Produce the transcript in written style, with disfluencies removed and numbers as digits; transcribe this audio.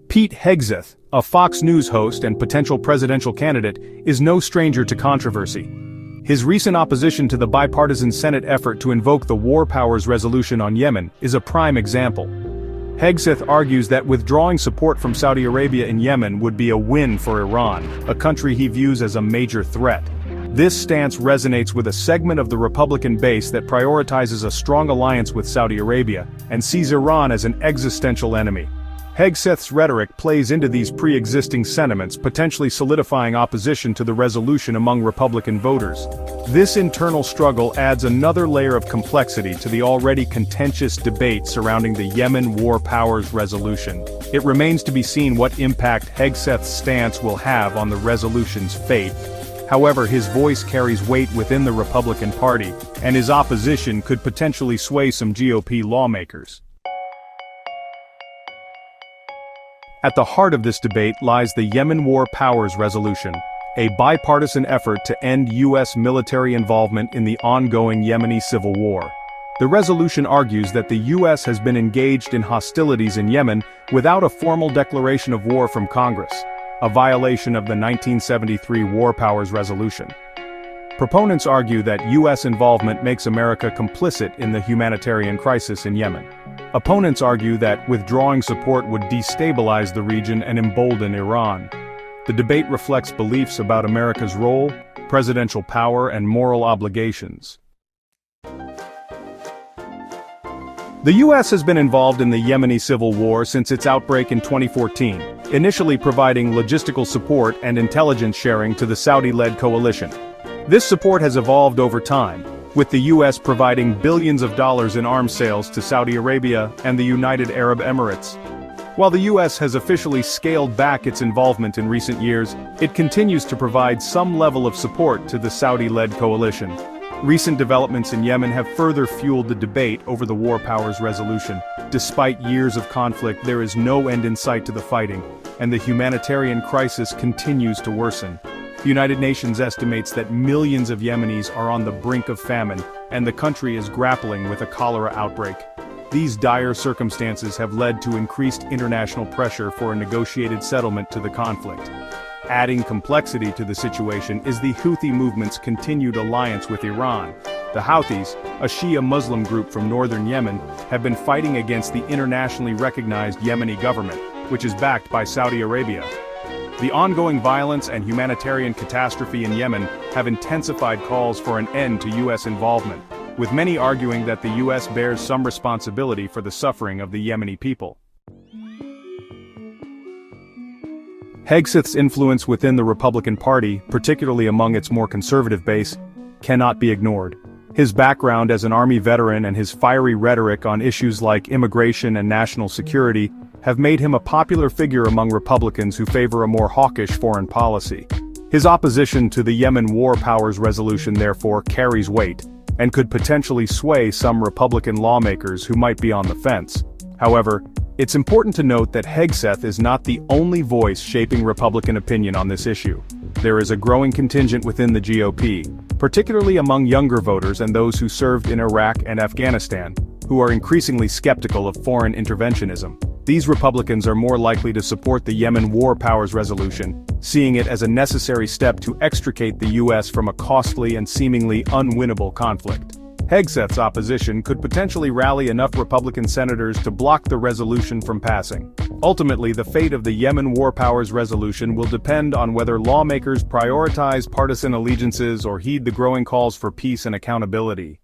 Pete Hegseth, a Fox News host and potential presidential candidate, is no stranger to controversy. His recent opposition to the bipartisan Senate effort to invoke the War Powers Resolution on Yemen is a prime example. Hegseth argues that withdrawing support from Saudi Arabia in Yemen would be a win for Iran, a country he views as a major threat. This stance resonates with a segment of the Republican base that prioritizes a strong alliance with Saudi Arabia and sees Iran as an existential enemy. Hegseth's rhetoric plays into these pre-existing sentiments, potentially solidifying opposition to the resolution among Republican voters. This internal struggle adds another layer of complexity to the already contentious debate surrounding the Yemen War Powers Resolution. It remains to be seen what impact Hegseth's stance will have on the resolution's fate. However, his voice carries weight within the Republican Party, and his opposition could potentially sway some GOP lawmakers. At the heart of this debate lies the Yemen War Powers Resolution, a bipartisan effort to end U.S. military involvement in the ongoing Yemeni civil war. The resolution argues that the U.S. has been engaged in hostilities in Yemen without a formal declaration of war from Congress, a violation of the 1973 War Powers Resolution. Proponents argue that U.S. involvement makes America complicit in the humanitarian crisis in Yemen. Opponents argue that withdrawing support would destabilize the region and embolden Iran. The debate reflects beliefs about America's role, presidential power, and moral obligations. The U.S. has been involved in the Yemeni civil war since its outbreak in 2014, initially providing logistical support and intelligence sharing to the Saudi-led coalition. This support has evolved over time, with the U.S. providing billions of dollars in arms sales to Saudi Arabia and the United Arab Emirates. While the U.S. has officially scaled back its involvement in recent years, it continues to provide some level of support to the Saudi-led coalition. Recent developments in Yemen have further fueled the debate over the War Powers Resolution. Despite years of conflict, there is no end in sight to the fighting, and the humanitarian crisis continues to worsen. The United Nations estimates that millions of Yemenis are on the brink of famine, and the country is grappling with a cholera outbreak. These dire circumstances have led to increased international pressure for a negotiated settlement to the conflict. Adding complexity to the situation is the Houthi movement's continued alliance with Iran. The Houthis, a Shia Muslim group from northern Yemen, have been fighting against the internationally recognized Yemeni government, which is backed by Saudi Arabia. The ongoing violence and humanitarian catastrophe in Yemen have intensified calls for an end to U.S. involvement, with many arguing that the U.S. bears some responsibility for the suffering of the Yemeni people. Hegseth's influence within the Republican Party, particularly among its more conservative base, cannot be ignored. His background as an Army veteran and his fiery rhetoric on issues like immigration and national security have made him a popular figure among Republicans who favor a more hawkish foreign policy. His opposition to the Yemen War Powers Resolution therefore carries weight, and could potentially sway some Republican lawmakers who might be on the fence. However, it's important to note that Hegseth is not the only voice shaping Republican opinion on this issue. There is a growing contingent within the GOP, particularly among younger voters and those who served in Iraq and Afghanistan, who are increasingly skeptical of foreign interventionism. These Republicans are more likely to support the Yemen War Powers Resolution, seeing it as a necessary step to extricate the U.S. from a costly and seemingly unwinnable conflict. Hegseth's opposition could potentially rally enough Republican senators to block the resolution from passing. Ultimately, the fate of the Yemen War Powers Resolution will depend on whether lawmakers prioritize partisan allegiances or heed the growing calls for peace and accountability.